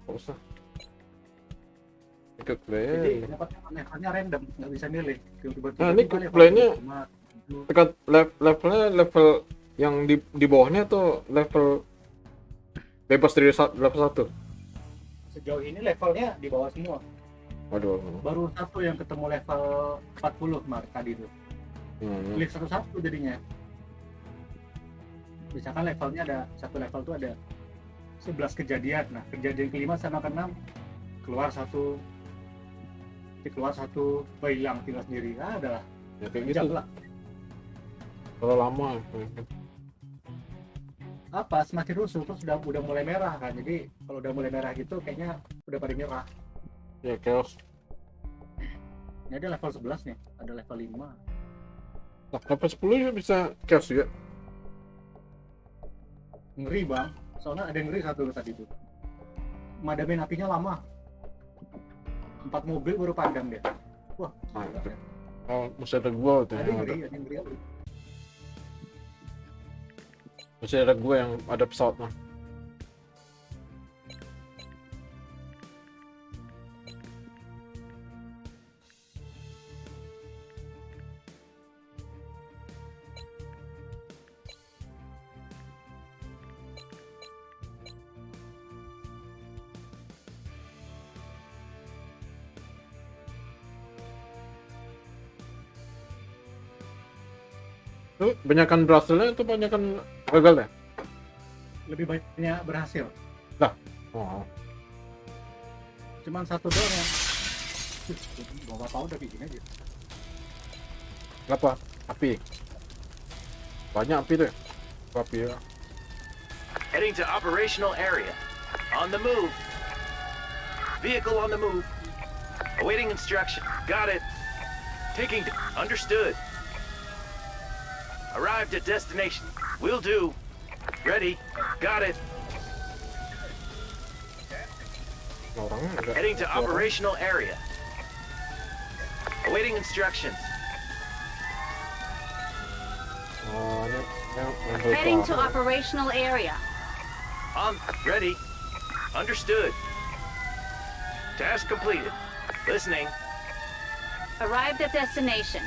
Nggak usah. Ikut play. Jadi levelnya random, nggak bisa milih. Nah, ini playnya tekan levelnya level yang di bawahnya tuh level bebas dari level 1. Sejauh ini levelnya di bawah semua. Waduh. Baru satu yang ketemu level 40 kemarin tadi itu. Klik satu-satu jadinya. Misalkan levelnya ada satu level tuh ada 11 kejadian. Nah, kejadian kelima sama keenam keluar satu, hilang tinggal sendiri. Adalah Ya kayak gitu lah. kalau lama Apa semakin rusuh terus udah mulai merah kan. Jadi kalau udah mulai merah gitu kayaknya udah pada nyerah. ya chaos. Ini ada level 11 nih, ada level 5. Nah, level 10 ya bisa chaos juga. Ngeri bang, soalnya ada yang ngeri satu tadi tuh. Madamin apinya lama. 4 mobil baru padam dia. Wah, Oh, mesti ada gua tuh. ada yang ngeri. Mesti ada gua yang ada pesawat mah. Tuh, banyakan berhasilnya atau banyakan gagal ya? Lebih banyak berhasil. Lah. Oh. Cuman satu doang yang bawa tahu udah bikin aja. Apa? Api. Banyak api deh. Api ya. Heading to operational area. On the move. Vehicle on the move. Awaiting instruction. Got it. Taking. Understood. Arrived at destination. Will do. Ready. Got it. Orangnya ada. Heading to operational area. Awaiting instructions. Oh, ini Heading to operational area. On. Ready. Understood. Task completed. Listening. Arrived at destination.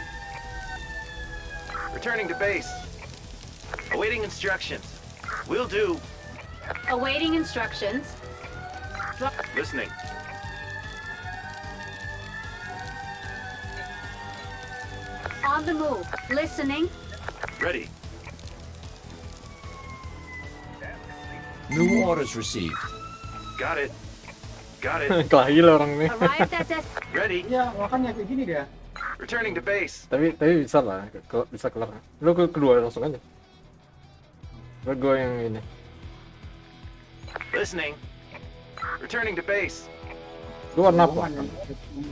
Returning to base. Awaiting instructions. Will do. Awaiting instructions. Listening. On the move. Listening. Ready. New orders received. Got it. Got it. Kelahi lah orang ini. Arrived at Ready. Iya, makanya kayak gini dia. Returning to base. Tapi bisa lah, bisa kelar. Lu kedua langsung aja. Gue yang ini. Listening. Returning to base. Lu warna apa?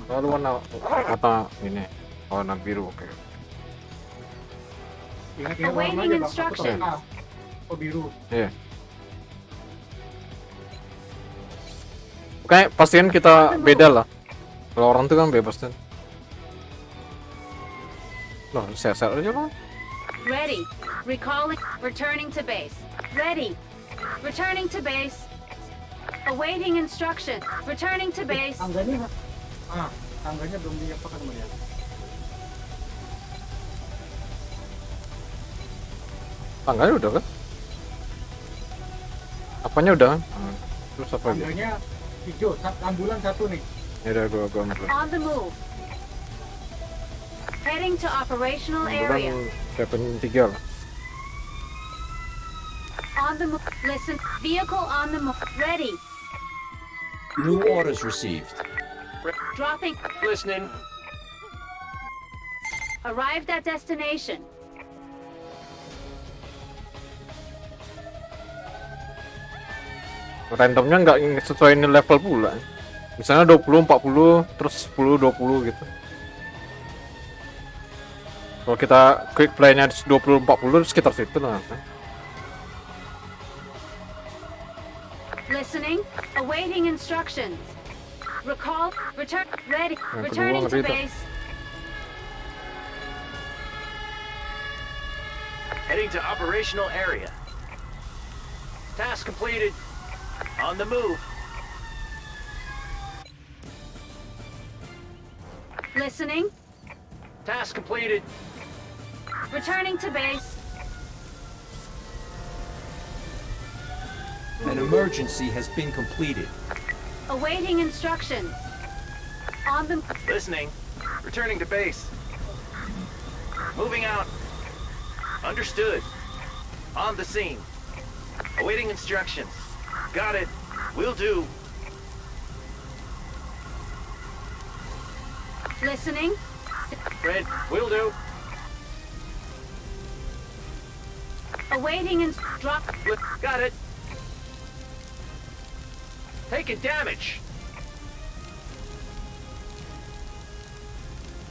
Kalau warna mata ini, warna biru, oke. Ingat-ingat Awaiting warna aja, Bang. instructions. Aku tahu. Oh, biru. Iya. Oke, pastiin kita beda lah. Kalau orang tuh kan bebas kan. Loh, share aja lah. ready. Recalling. Returning to base. Ready. Returning to base. Awaiting instruction. Returning to base. Tangganya, tangganya belum diapakan sama dia. Tangganya udah kan? Apanya udah kan? Terus apa lagi? Tangganya hijau, ambulan satu nih. Ya udah gua ambil. On the move. Heading to operational area. Siapin 3 lah. On the move. Listen. Vehicle on the move. Ready. New orders received. Dropping. Listening. Arrived at destination. Randomnya nggak sesuai ini level pula. Misalnya 20, 40, terus 10, 20 gitu. Kalau kita quick play-nya 20, 40 sekitar situ lah. Listening. Awaiting instructions. Recall. Return. Ready. Yang Returning kedua to ngeri tuh. base. Heading to operational area. Task completed. On the move. Listening. Task completed. Returning to base. An emergency has been completed. Awaiting instructions. On the... Listening. Returning to base. Moving out. Understood. On the scene. Awaiting instructions. Got it. Will do. Listening. Red. Will do. Awaiting drop. Got it. Taking damage.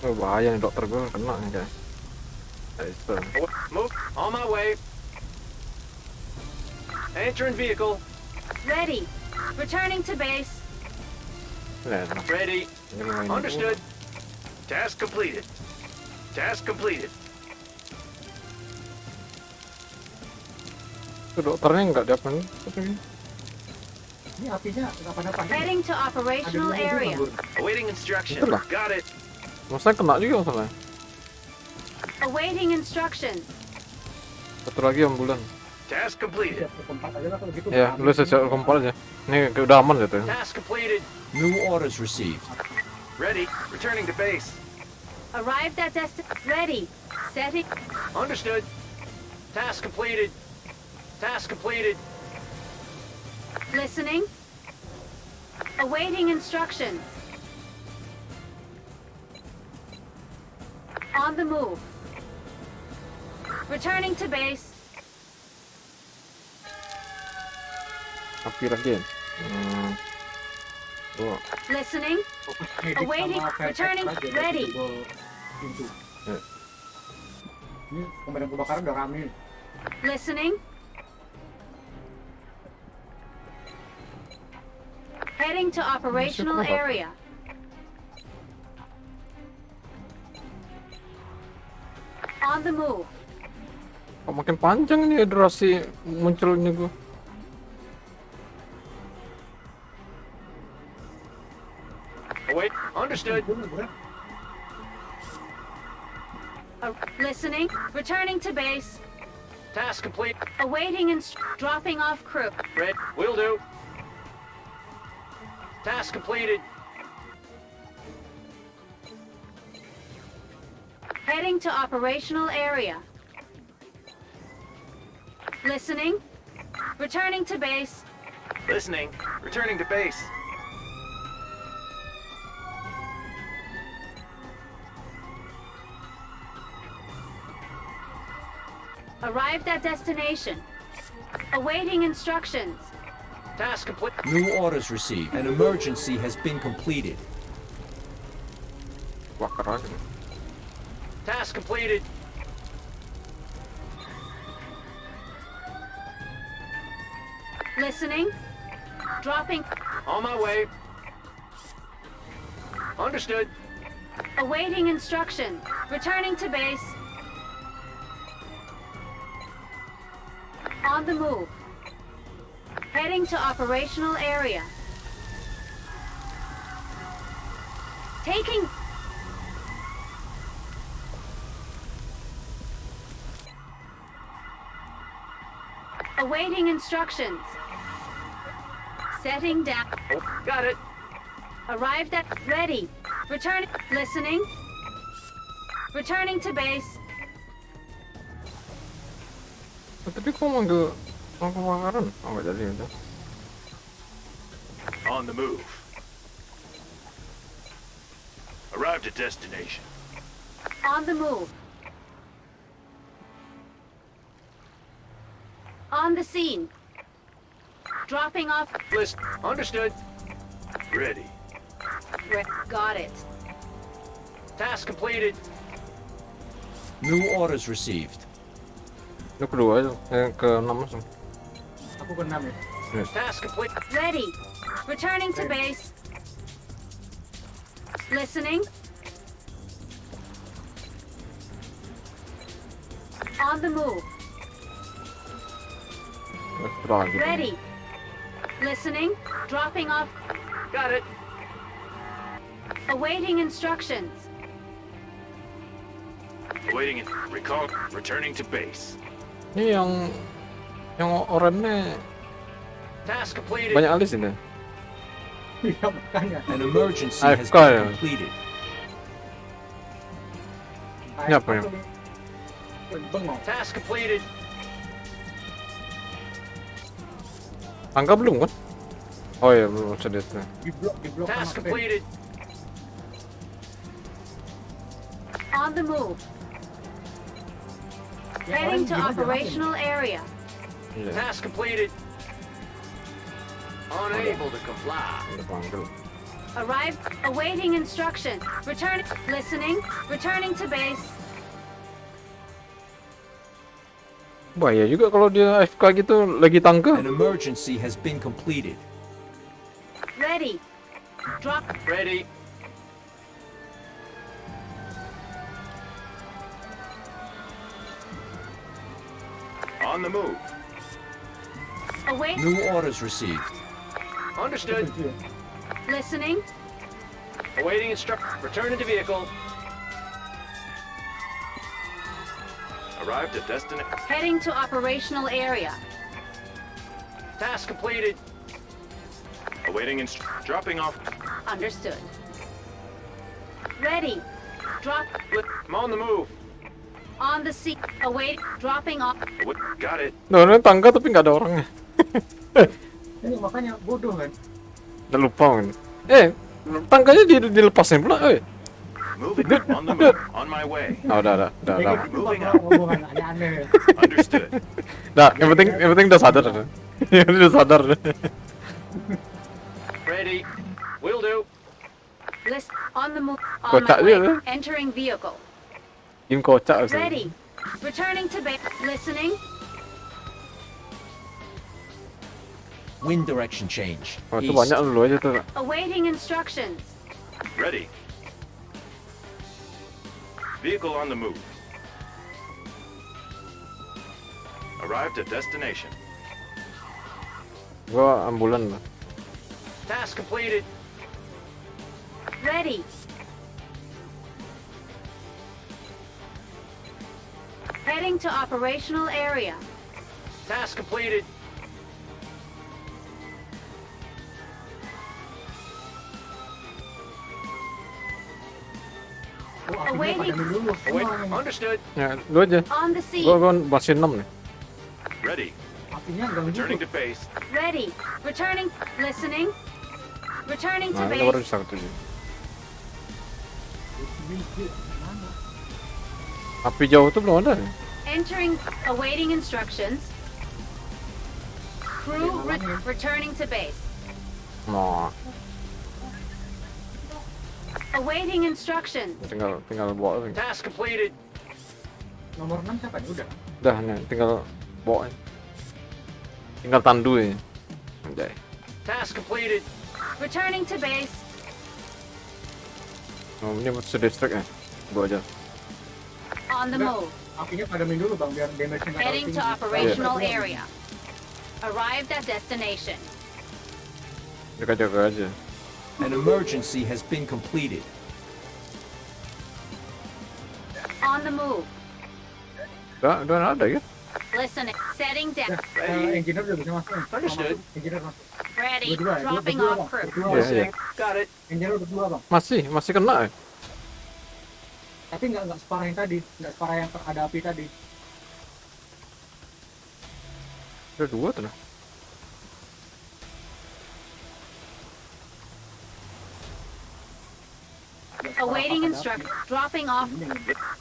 Oh, bahaya nih dokter gue kena nih guys. Itu. Move. On my way. Entering vehicle. Ready. Returning to base. Lihat. Ready. Ini main Understood. Task completed. Task completed. Itu dokternya nggak diapain. Ini apinya nggak pada padam. Heading to Ada operational dua mobil area. nganggur. Awaiting instructions. Itulah. Got it. Maksudnya kena juga masalahnya. Awaiting instructions. Satu lagi ambulan. Task completed. Siap ke tempat aja lah kalau gitu. Ya, lu sejak kompor aja. Ini udah aman gitu ya. Task completed. New orders received. Ready. Returning to base. Arrived at Ready. Setting. Understood. Task completed. Task completed. Listening. Awaiting instructions. On the move. Returning to base. Api lagi. Dua. Listening. Fokus medik Awaiting, sama fire returning, extra aja, ready. jebol pintu. Ya. Ini pemadam kebakaran udah rame. Listening. Heading to operational Masuk apa? area. On the move. Kok makin panjang nih durasi munculnya gue. Await. Understood. Listening. Returning to base. Task complete. Awaiting dropping off crew. Red. Will do. Task completed. Heading to operational area. Listening. Returning to base. Listening. Returning to base. Arrived at destination. Awaiting instructions. Task complete. New orders received. An emergency has been completed. Bakar aja. Task completed. Listening. Dropping. On my way. Understood. Awaiting instruction. Returning to base. On the move. Heading to operational area. Taking... Awaiting instructions. Setting down. Oh, got it. Arrived at... Ready. Return... Listening. Returning to base. Tapi kok manggil orang kebakaran? Oh nggak jadi itu. On the move. Arrived at destination. On the move. On the scene. Dropping off. List. Understood. Ready. Got it. Task completed. New orders received. Itu kedua aja, yang ke-6 langsung. Aku ke 6 ya. Yes. Task complete. Ready. Returning to base. Listening. On the move. Lagi. Ready. Listening. Dropping off. Got it. Awaiting instructions. Awaiting it. Recall. Returning to base. Ini yang oranye Task completed. banyak alis ini. Iya makanya. An emergency has AFK ya? been completed. Ini apa ya? Bengong. Task completed. Angka belum kan? Oh iya belum sedih. Di blok Task sama completed. On the move. Heading to operational area. Iya. Task completed. Unable to comply. Udah panggil. Arrived. Awaiting instruction. Return. Listening. Returning to base. Bahaya juga kalau dia AFK gitu lagi tangga. An emergency has been completed. Ready. Drop. Ready. On the move. Await. New orders received. Understood. Listening. Awaiting instruction. Return to vehicle. Arrived at destination. Heading to operational area. Task completed. Awaiting dropping off. Understood. Ready. Drop. I'm on the move. On the seat. Await. Dropping off. Got it. Nah, ini tangga tapi nggak ada orangnya. Ini makanya bodoh kan. Udah lupa kan. Tangganya dilepasin pula. Moving. On the move. On my way. Ah, udah. Moving out. Ngomongan aneh-aneh. Understood. Nah, yang penting udah sadar. Yang penting udah sadar. Ready. Will do. List. On the move. On Kocak my dia, way. eh. Entering vehicle. Game kocak sih. Ready. Returning to base. Listening. Wind direction change. Oh, itu East. banyak dulu aja tuh. Awaiting instructions. Ready. Vehicle on the move. Arrived at destination. Gua ambulan lah. Task completed. Ready. Heading to operational area. Task completed. Oh, apinya padamin dulu. Wait. Emang. Understood. Ya, lu aja. On the seat. Gua masih 6 nih. Ready. Apinya enggak Returning gitu. to base. Ready. Returning. Listening. Returning to Nah, ini baru base. bisa ketujuh. Mana? Api jauh tuh belum ada. Entering. Awaiting instructions. Crew returning to base. Nah, Awaiting instructions. tinggal bawa aja. Task completed. Nomor 6 siapa nih? Udah. Udah nih, tinggal bawa aja. Tinggal tandu ya. Anjay. Task completed. Returning to base. Oh, ini masih distract ya. Bawa aja. On the Enggak. move. Apinya padamin dulu bang biar damage-nya nggak Heading terlalu to tinggi. operational Iya. area. Arrived at destination. Jaga-jaga aja. An emergency has been completed. On the move. Udah ada ya? Listening. Setting down. Engineer udah bisa masuk. Understood. Engineer masuk. Ready. Berdua ya? Dropping Berdua, off Bang. crew. Berdua. Iya, iya. Got it. Engineer berdua bang. Masih kena ya? Tapi nggak separah yang tadi, nggak separah yang ada api tadi. Udah 2 tuh nah. Nggak separah Awaiting pas ada instructions. api. Dropping off.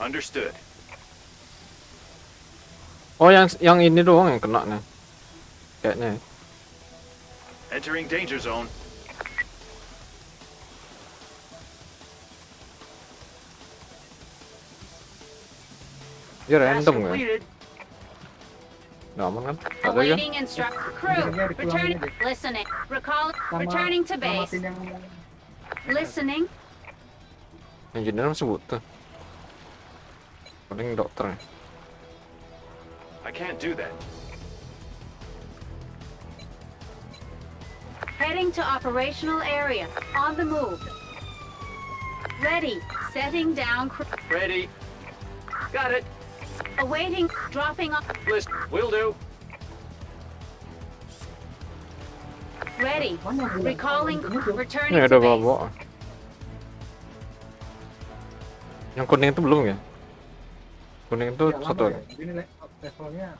Understood. Oh, yang ini doang yang kena nih. Kayaknya. Entering danger zone. Dia Task random ya. completed. Udah aman kan? Ada ya? Awaiting instruct. Crew. Returning. Listening. Recall. Sama- Returning to base. Selamatin yang Listening. Engineer masih butuh. Paling dokter ya. I can't do that. Heading to operational area. On the move. Ready. Setting down crew. Ready. Got it. Awaiting. Dropping off. List. Will do. Ready. Recalling. Returning Ini to udah base. bawa. Yang kuning itu belum ya? Kuning itu Ya, satu lama lagi. ya. Ini levelnya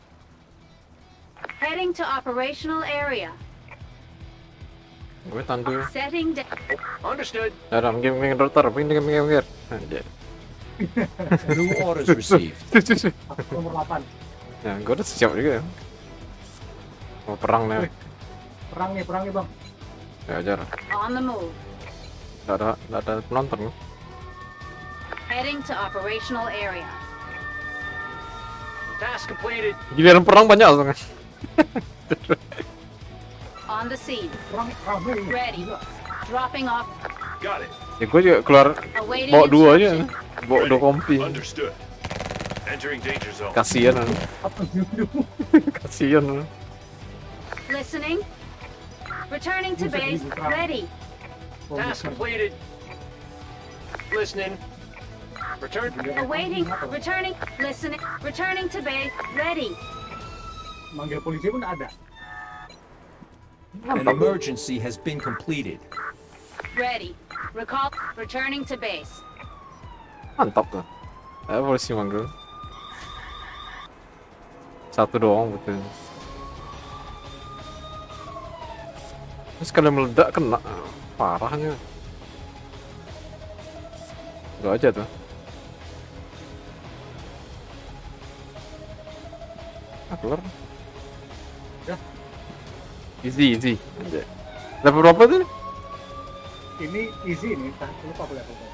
Heading to operational area. Gue tandu. Setting. Understood. Ada minggir dokter, minggir. Anjir. New orders received. nomor 8. Ya, gue udah siap juga ya. Mau perang nih. Perang nih bang. Ya ajar. On the move. Nggak ada penonton. Heading to operational area. Task completed. Giliran perang banyak langsung. On the scene. Perang rame ini. Ready. Dropping off. Got it. Ya gue juga keluar Awaiting bawa dua aja. instruction. Bawa dua kompi. Understood. Entering danger zone. Kasian. Apa dulu? Kasian. Listening. Returning to base. Ready. Task completed. Listening. Return. Awaiting. Returning. Listening. Returning to base. Ready. Manggil polisi pun ada. An emergency has been completed. Ready. Recall. Returning to base. Mantap tuh. Polisi manggil. Satu doang betul. Terus kalau meledak kena parahnya. Gak aja tuh. Keluar. Ya. Easy. Level berapa tuh? Ini easy nih, lupa aku levelnya.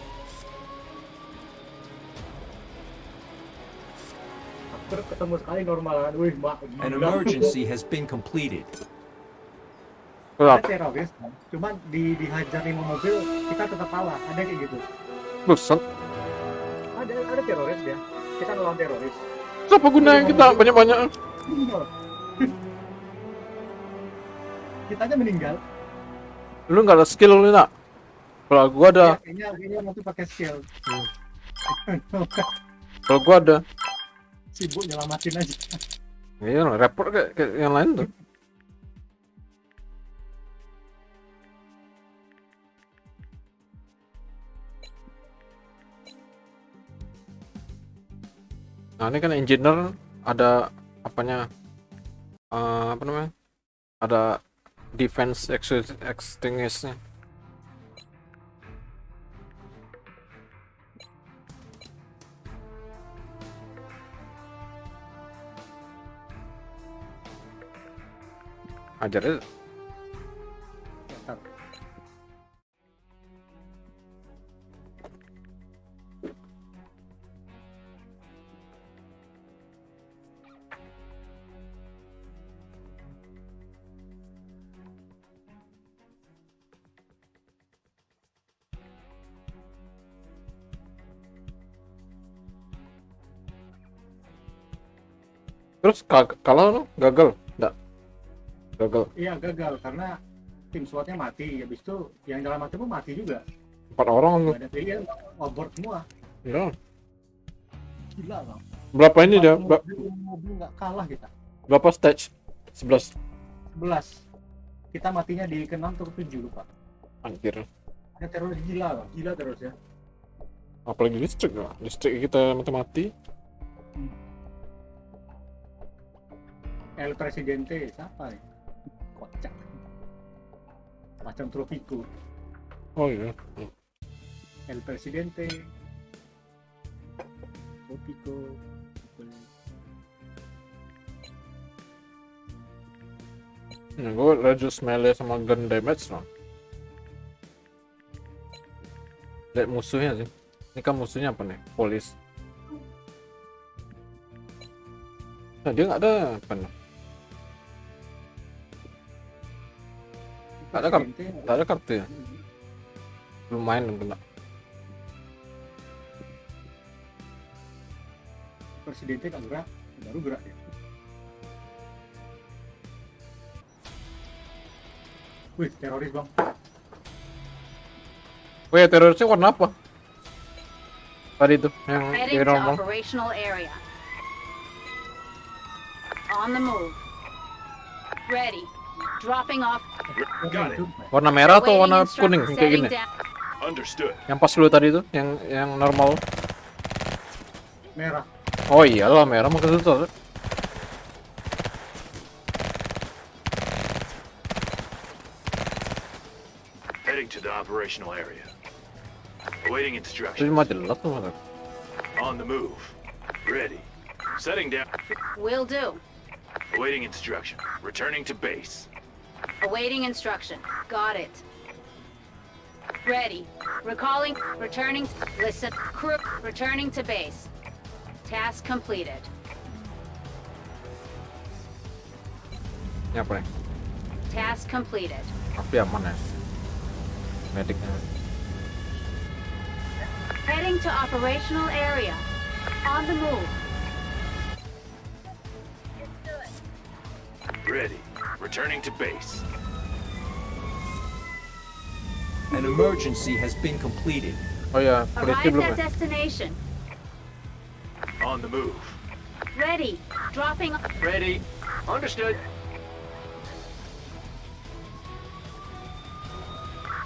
Aku ketemu sekali normal kan, wih mbak. An gila. emergency has been completed. Ada teroris, cuman dihajar 5 mobil, kita tetap kalah. Ada kayak gitu. Buset. Ada teroris ya. Kita melawan teroris. Apa gunanya kita banyak-banyak? Kita aja meninggal. Lu nggak ada skill lu nak? Kalau gua ada, Ya, kayaknya nanti pakai skill. kalau gua ada. Sibuk nyelamatin aja. Iya, repot kayak yang lain tuh. Nah ini kan engineer ada apanya, apa namanya? Ada defense extinguishnya. Ajar aja. Mantap. Terus kalah lo, gagal, enggak? Gagal. Iya gagal karena tim SWAT-nya mati. Habis itu yang dalam mati pun mati juga. 4 orang lu. Gak ada pilihan, overboard semua. Ya. Gila bang. Berapa ini dia? Mobil nggak kalah kita. Berapa stage? 11. 11. Kita matinya di ke-6 atau ke-7 lupa. Anjir. Ada teroris gila bang. Gila terus ya. Apalagi listrik lah. Listrik kita mati. El Presidente siapa nih? Kocak. Macam Tropico. Oh iya. El Presidente. Tropico. Nah, gue reduce melee sama gun damage no. Lihat musuhnya sih. Ini kan musuhnya apa nih? Polis. Nah, dia nggak ada apa nih? Nggak ada kartu. Nggak ada kartu ya. Lumayan kena. Presidente nggak gerak, baru gerak ya. Wih, teroris bang. Oh ya, terorisnya warna apa? Tadi tuh yang di Heading to normal. operational area. On the move. Ready. Dropping off. Got it. Warna merah atau Awaiting warna instructions. kuning kayak Setting gini? down. Understood. Yang pas lu tadi tuh, yang normal. Merah. Oh iyalah merah mah ketutup. Heading to the operational area. Awaiting Itu instructions. mah jelas tuh masa. On the move. Ready. Setting down. Will do. Awaiting instruction. Returning to base. Awaiting instruction. Got it. Ready. Recalling. Returning. Listen. Crew. Returning to base. Task completed. Ini apa ya? Task completed. Tapi aman ya. Mediknya. Heading to operational area. On the move. Ready. Returning to base. An emergency has been completed. Oh ya, polisi Arrived belum at ya? destination. On the move. Ready. Dropping. Ready. Understood.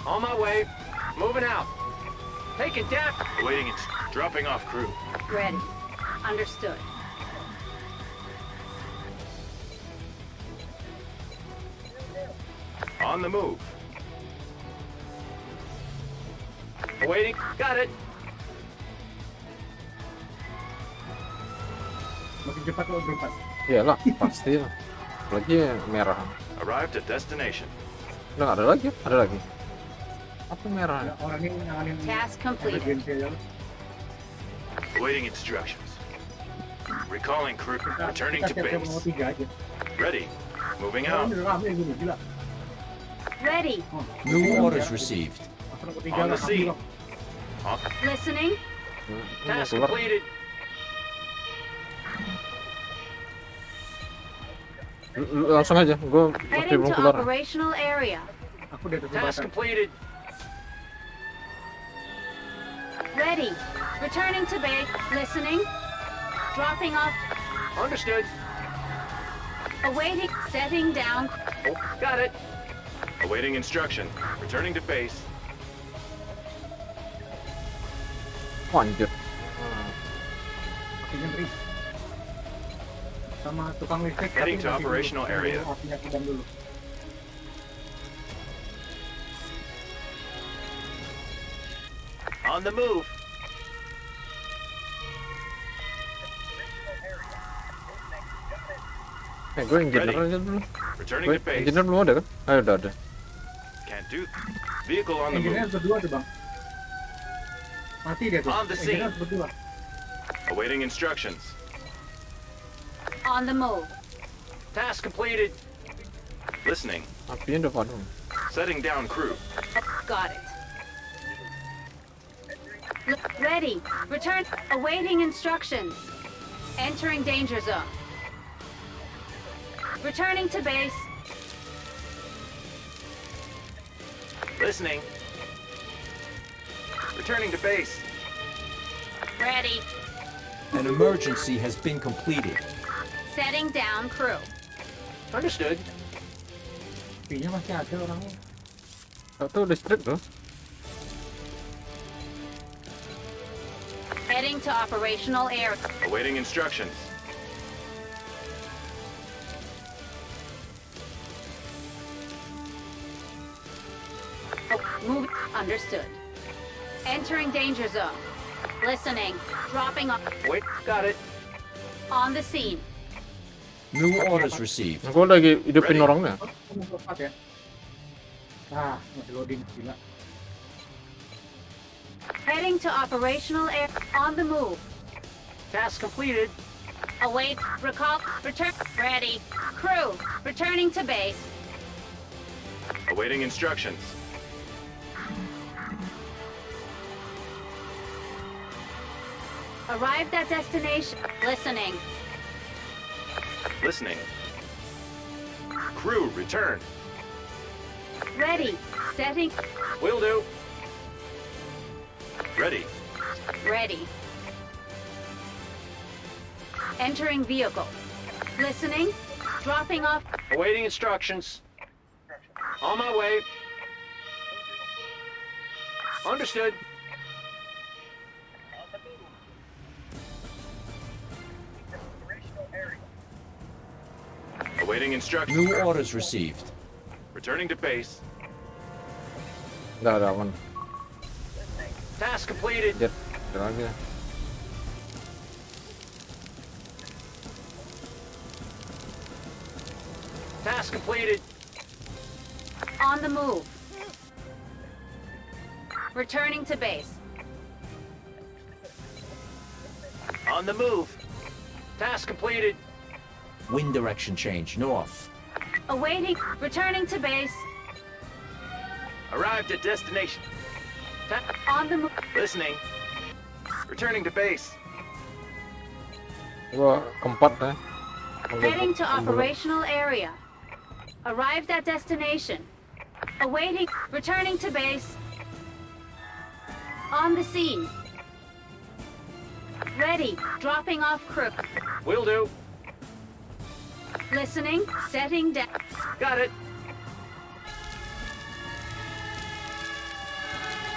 On my way. Moving out. Taking down. Awaiting dropping off crew. Ready. Understood. On the move. Awaiting. Got it. Makin cepat lo berpas. Iyalah, pasti lah. Apalagi merah. Arrived at destination. Udah nggak ada lagi? Ada lagi. Apa merah? Ya, orang ini nanganin Task completed. emergency aja. Awaiting instructions. Recalling crew. Returning to siap-siap nomor base. 3 aja. Ready. Moving Oh, out. ini udah rame gini, gila. Ready. Oh, New ini orders merah. received. Langsung nomor 3 On lah, the scene. ambil, Bang. Listening. Ini mau Task keluar. completed. Langsung aja, gue masih Heading belum to keluar. operational area. Aku di atas Task jembatan. completed. Ready. Returning to base. Listening. Dropping off. Understood. Awaiting. Setting down. Oh, got it. Awaiting instruction. Returning to base. Oh, anjir. Apinya ngeri. Sama tukang listrik. Heading tapi to mati dulu. operational area. Apinya padam dulu. On the move. Gue engineer aja dulu. Returning Gue to base. engineer belum ada kan? Ah, udah ada. Can't do. Vehicle on the Engineer move. berdua tuh, Bang. Mati dia tuh. On the scene. Engineer berdua. Awaiting instructions. On the move. Task completed. Listening. Apinya udah padam. Setting down crew. Got it. Ready. Return. Awaiting instructions. Entering danger zone. Returning to base. Listening. Returning to base. Ready. An emergency has been completed. Setting down crew. Understood. Apinya masih ada orangnya. Tahu listrik tuh. Heading to operational area. Awaiting instructions. Move. Understood. Entering danger zone. Listening. Dropping off. Wait, got it. On the scene. New orders received. Gue lagi hidupin Ready. orangnya. Nomor 4 ya. Nah, masih loading, gila. Heading to operational area. On the move. Task completed. Await. Recall. Return. Ready. Crew. Returning to base. Awaiting instructions. Arrived at destination. Listening. Listening. Crew, return. Ready. Setting. Will do. Ready. Ready. Entering vehicle. Listening. Dropping off. Awaiting instructions. On my way. Understood. Awaiting instructions. New orders received. Returning to base. Udah aman. Task completed. Jet, jalan lagi. Task completed. On the move. Returning to base. On the move. Task completed. Wind direction change north. Awaiting. Returning to base. Arrived at destination. On the move. Listening. Returning to base. Gua keempat ya. Heading to operational area. Arrived at destination. Awaiting. Returning to base. On the scene. Ready. Dropping off crew. Will do. Listening. Setting down. Got it.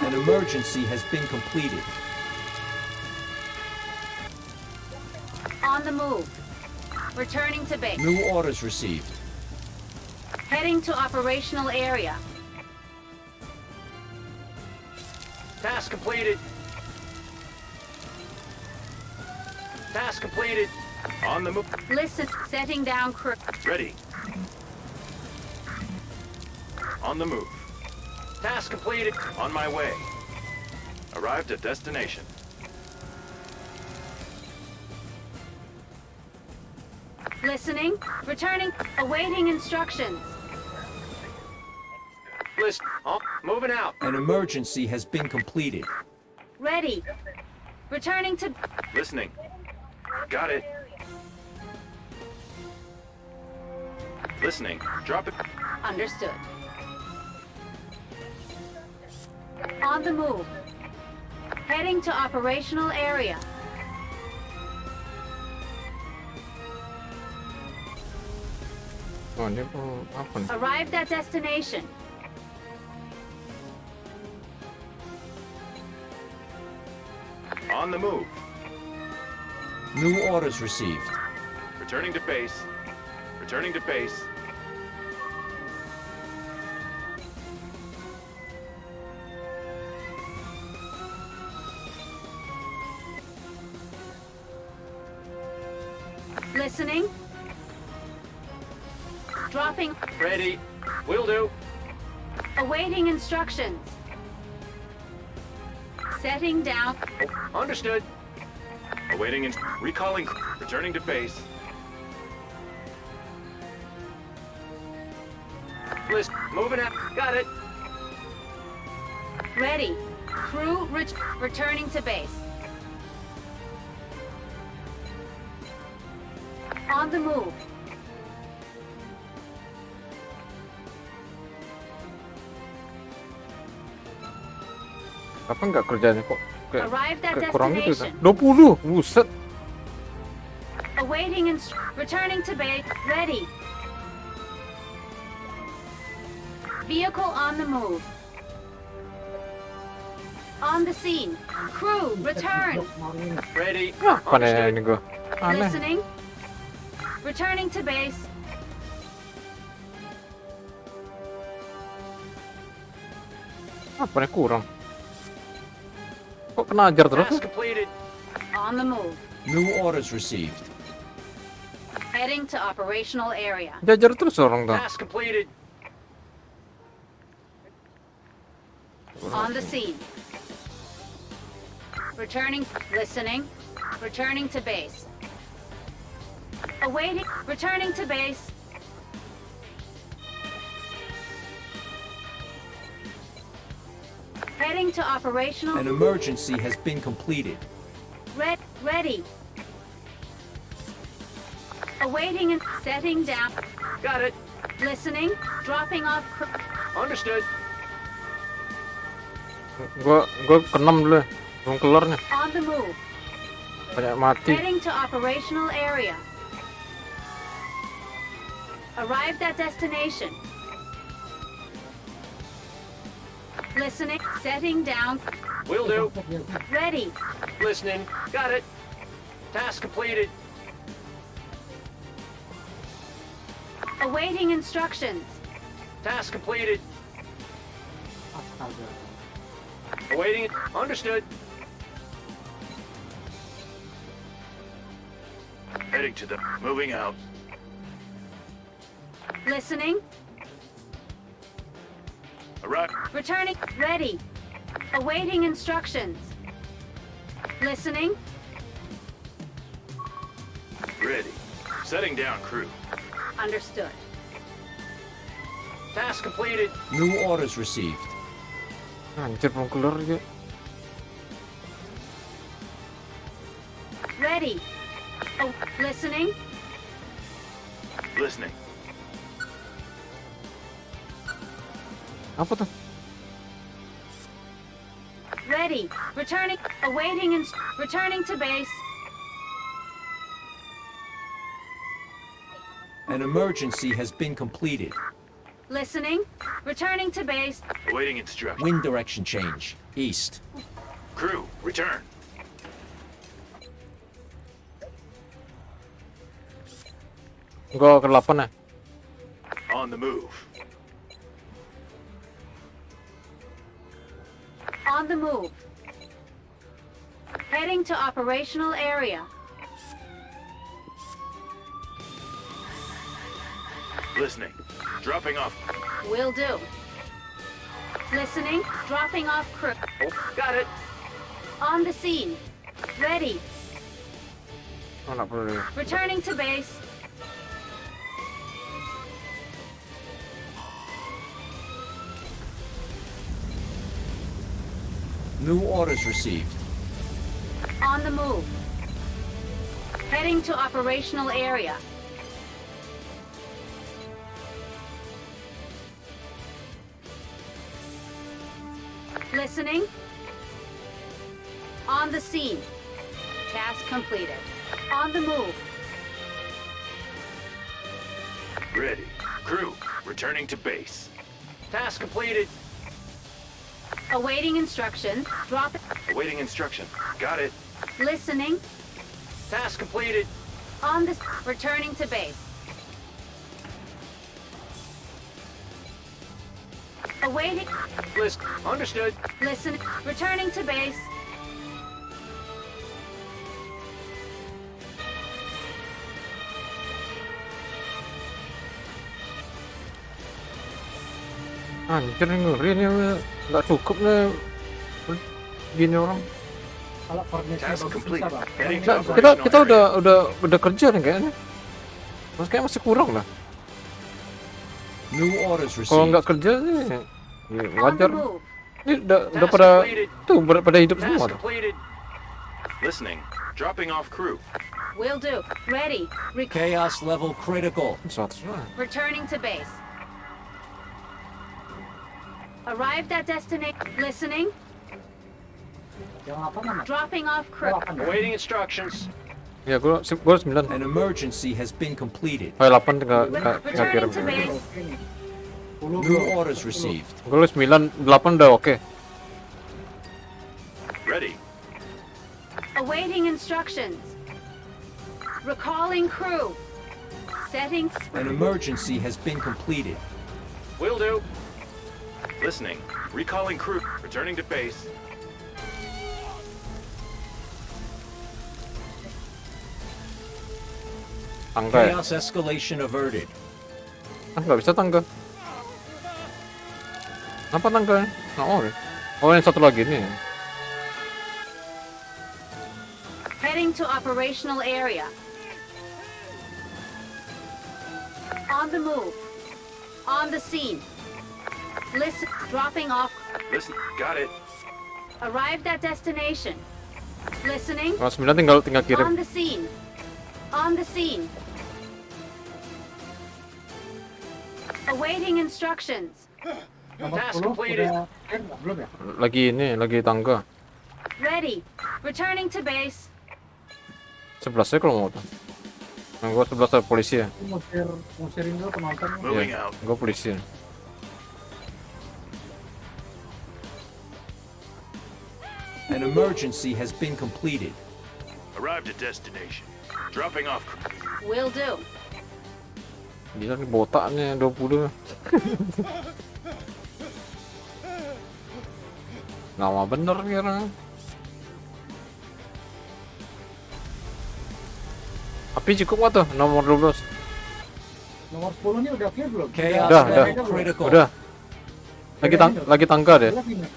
An emergency has been completed. On the move. Returning to base. New orders received. Heading to operational area. Task completed. Task completed. On the move. Listen. Setting down crew. Ready. On the move. Task completed. On my way. Arrived at destination. Listening. Returning. Awaiting instructions. List. Oh, moving out. An emergency has been completed. Ready. Returning to... Listening. Got it. Listening. Drop it. Understood. On the move. Heading to operational area. Oh, dia apa nih? Arrived at destination. On the move. New orders received. Returning to base. Returning to base. Listening. Dropping. Ready. Will do. Awaiting instructions. Setting down. Understood. Awaiting recalling. Returning to base. List. Moving out. Got it. Ready. Crew returning to base. On the move. Apa nggak kerjanya kok kayak Arrived at kurang gitu kan? destination. 20, buset. Awaiting returning to base. Ready. Vehicle on the move. On the scene. Crew, return. Ready. Apa nih ini gua? Aneh. Listening. Returning to base. Apa nih kurang? Kok kena ajar terus? Task completed. On the move. New orders received. Heading to operational area. Jajar terus orang tuh. Task completed. On the scene. Returning. Listening. Returning to base. Awaiting. Returning to base. Heading to operational. An emergency has been completed. Ready. Awaiting and setting down. Got it. Listening. Dropping off. Understood. Gua ke-6 dulu ya. Belum keluar nih. On the move. Banyak mati. Heading to operational area. Arrived at destination. Listening. Setting down. Will do. Ready. Listening. Got it. Task completed. Awaiting instructions. Task completed. Astaga. Awaiting. Understood. Heading to the. Moving out. Listening. Arrive. Returning. Ready. Awaiting instructions. Listening. Ready. Setting down crew. Understood. Task completed. New orders received. Anjir, belum keluar juga. Ready. Oh, listening. Listening. Apa tuh? Ready. Returning. Awaiting returning to base. An emergency has been completed. Listening. Returning to base. Awaiting instruction. Wind direction change. East. Crew, return. Gua ke 8 ya. On the move. On the move. Heading to operational area. Listening. Dropping off. Will do. Listening. Dropping off crew. Oh, got it. On the scene. Ready. Oh, nggak perlu. Returning to base. New orders received. On the move. Heading to operational area. Listening. On the scene. Task completed. On the move. Ready. Crew, returning to base. Task completed. Awaiting instruction. Drop it. Awaiting instruction. Got it. Listening. Task completed. On the returning to base. Awaiting. List. Understood. Listen. Returning to base. Anjir, ngeri nih. Nggak cukup nih. Gini orang. Kalau koordinasinya Task bagus complete. bisa, Bang. Heading to Nggak, operational kita area. udah kerja nih kayaknya. Kayak masih kurang lah. New orders Kalau received. nggak kerja sih, ya, On the wajar. move. Ini udah Task pada completed. tuh pada hidup semua Task tuh. completed. Listening. Dropping off crew. Will do. Ready. Chaos level critical. 100 lah. Returning to base. Arrived at destination. Listening. Yang apa nama? Dropping off crew. Awaiting instructions. Ya, gua 9. An emergency has been completed. Oh, 8 tinggal kirim. Returning to base. New orders received. Gua 9, 8 udah oke. Ready. Awaiting instructions. Recalling crew. Setting. An emergency has been completed. Will do. Listening. Recalling crew. Returning to base. Tangga ya? Chaos escalation averted. Ah, nggak bisa tangga. Apa tangga? Nggak mau ya? Oh, yang satu lagi nih. Heading to operational area. On the move. On the scene. Listen. Dropping off. Listen. Got it. Arrived at destination. Listening. Kalau 9 tinggal On kirim. the scene. On the scene. Awaiting instructions. Nomor Task 10 completed. udah belum ya? Lagi tangga. Ready. Returning to base. 11 kalau mau tuh. Nah, gua 11 polisi ya. Ini ngusirin dulu penonton. Moving Iya, out. gua polisi ya. An emergency has been completed. Arrived at destination. Dropping off. Will do. Gila nih botaknya 20. Nama bener nih orang. Api cukup nggak tuh nomor 12? Nomor 10 ini udah clear belum? Chaos Udah, level critical. Udah. Lagi tangga deh. Nomor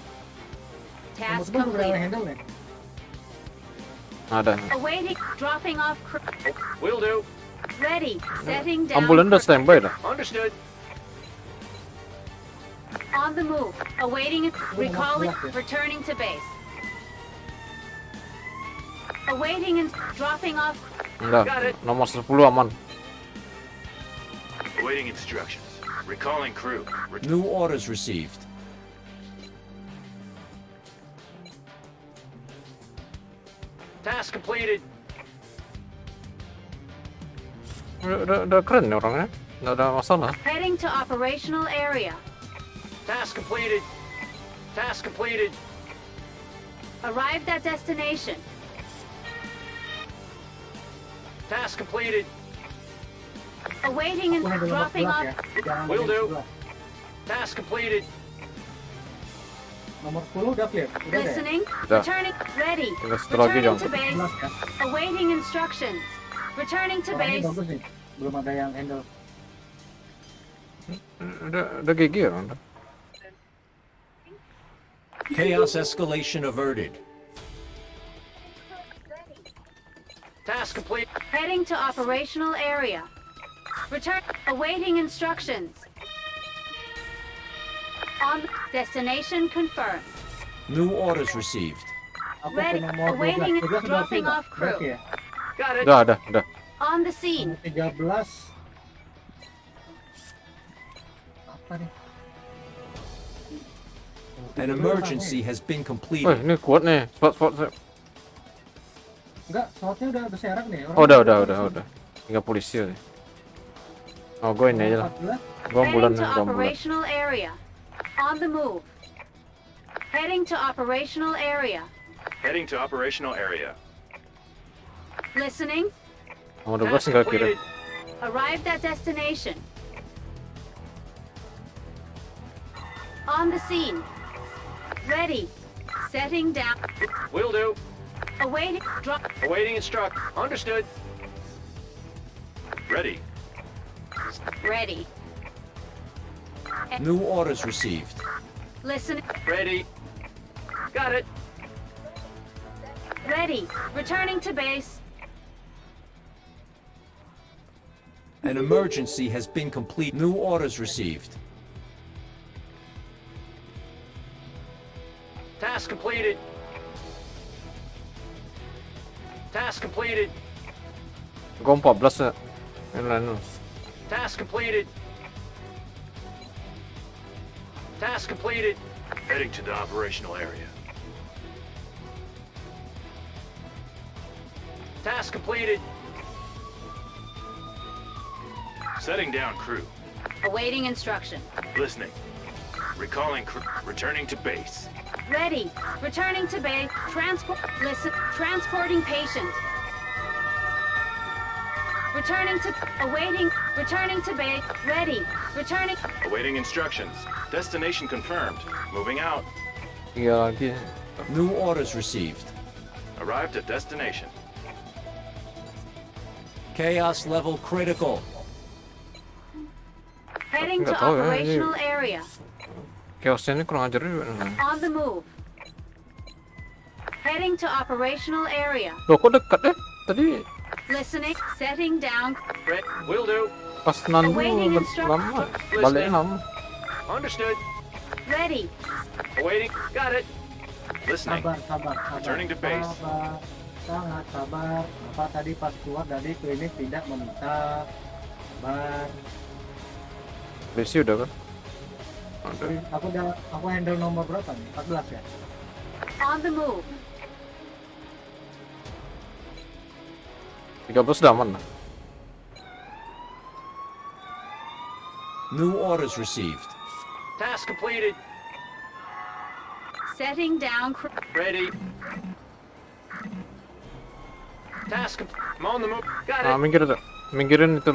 Task 11 udah complete. handle nih. Ada. Awaiting. Dropping off crew. Will do. Ready. Setting down. Ambulan udah standby dah. Understood. On the move. Awaiting. Recalling. Returning to base. Awaiting and dropping off. Udah. Got it. Nomor 10 aman. Awaiting instructions. Recalling crew. New orders received. Task completed. Udah keren nih orangnya. Nggak ada masalah. Heading to operational area. Task completed. Task completed. Arrived at destination. Task completed. Awaiting and Aku handle nomor dropping 11 off. ya. Jangan Will ada do. yang 11. Task completed. Nomor 10 udah clear. Udah deh. Listening. Udah. Returning. Ready. Tinggal satu lagi, Returning Jong. to base. 11 ya. Awaiting instructions. Returning to Orangnya base. bagus nih. Belum ada yang handle. Udah GG ya orang. Chaos escalation averted. Task complete. Heading to operational area. Return. Awaiting instructions. On destination confirmed. New orders received. Aku Ready. ke nomor 12. Awaiting 12 udah dropping clear, off crew. berarti ya. Got it. Udah. On the scene. Nomor 13. Apa nih? An emergency has been Wih, completed. ini kuat nih. Spot. Enggak, slotnya udah berserak nih. Oh, udah. Tinggal polisi aja. Oh, gue ini aja lah. 14. Gue ambulan Heading to nih, gue ambulan. operational area. On the move. Heading to operational area. Heading to operational area. Listening. Nomor 12 tinggal kirim. Arrived at destination. On the scene. Ready. Setting down. Will do. Awaiting. Drop. Awaiting instruct. Understood. Ready. Ready. New orders received. Listen. Ready. Got it. Ready. Returning to base. An emergency has been complete. New orders received. Task completed. Task completed. Gue 14 ya. Ini lain. Task completed. Task completed. Heading to the operational area. Task completed. Setting down crew. Awaiting instruction. Listening. Recalling crew. Returning to base. Ready. Returning to base. Transport. Listen. Transporting patient. Returning to. Awaiting. Returning to base. Ready. Returning. Awaiting instructions. Destination confirmed. Moving out. 3 lagi. New orders received. Arrived at destination. Chaos level critical. Heading to Nggak tahu ya, ini- operational area. Chaosnya ini kurang ajar juga. On the move. Heading to operational area. Loh, kok dekat ya? Tadi Listening. Setting down. Will do. pas nandu Awaiting instruction. lama. Baliknya lama. Understood. Ready. Awaiting. Got it. Listening. Sabar. Returning to base. Sabar. Sangat sabar. Bapak tadi pas keluar dari klinik tidak meminta. Sabar. Polisi udah kan? Udah. Aku handle nomor berapa nih? 14 ya? On the move. 13 udah aman lah. New orders received. Task completed. Setting down. Ready. Task. I'm on the move. Got Ah, it. minggir tuh. Minggirin itu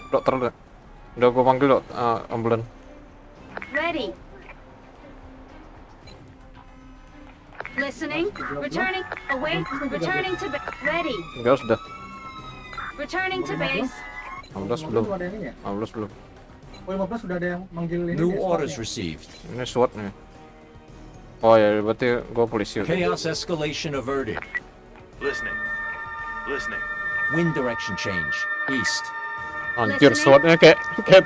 dokter udah. Udah gua panggil ambulan. Ready. Listening. Returning. Await. Returning to base. Ready. Enggak sudah. Returning to base. 15 15 belum. ada ini ya? 15 belum. Oh 15 sudah ada yang manggil ini New nih, orders SWAT-nya. received. Ini SWAT nih. Oh ya, berarti gua polisi udah. Chaos escalation averted. Listening. Listening. Wind direction change. East. Anjir, Listening. SWAT-nya kayak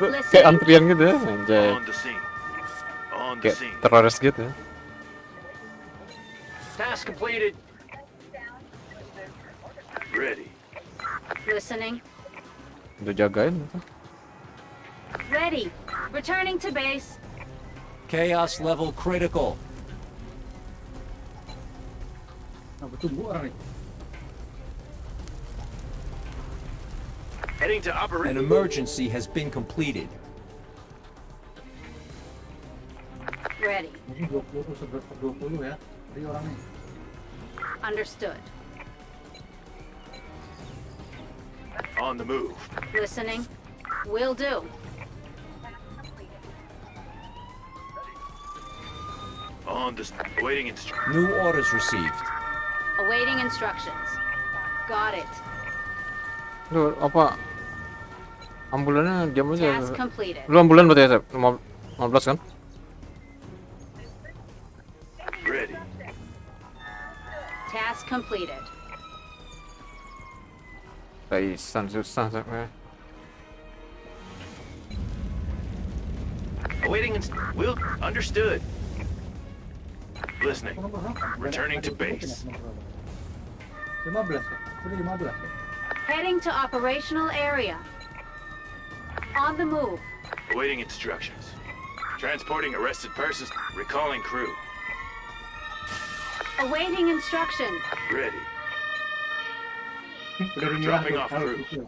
Listening. antrian gitu ya. Anjay. On the scene. On the Kayak scene. teroris gitu ya. Task completed. Ready. Listening. Udah jagain. Ready. Returning to base. Chaos level critical. Nah, bertumbuh orang nih. Heading to An operation. emergency has been completed. Ready. Ini 20 per 20 ya. Jadi orangnya. Understood. On the move. Listening. Will do. On the waiting instruction. New orders received. Awaiting instructions. Got it. Lu apa? Ambulannya diam aja. Task completed. Lu ambulan berarti ya, Sep? 15 kan? Ready. Task completed. Kaisan susah, Sep. Awaiting will understood. Listening. Apa nomor berapa? Returning to Ada disebutin base. ya nomor berapa? 15 ya? Udah 15 ya? Heading to operational area. On the move. Awaiting instructions. Transporting arrested persons. Recalling crew. Awaiting instruction. Ready. Udah di Dropping tuh, off tahu crew. gitu.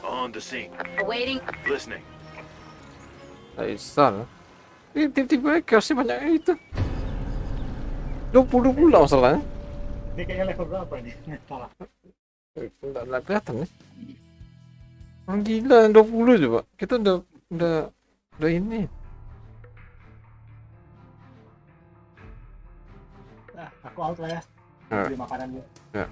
On the scene. Awaiting. Listening. Kaisan. Ini tiba-tiba chaosnya banyak itu. 20 pula masalahnya. Ini kayaknya level berapa nih? Salah. Nggak kelihatan nih. Orang gila 20 coba. Kita udah ini. Aku out lah ya. Ya. Beli makanan dulu. Ya.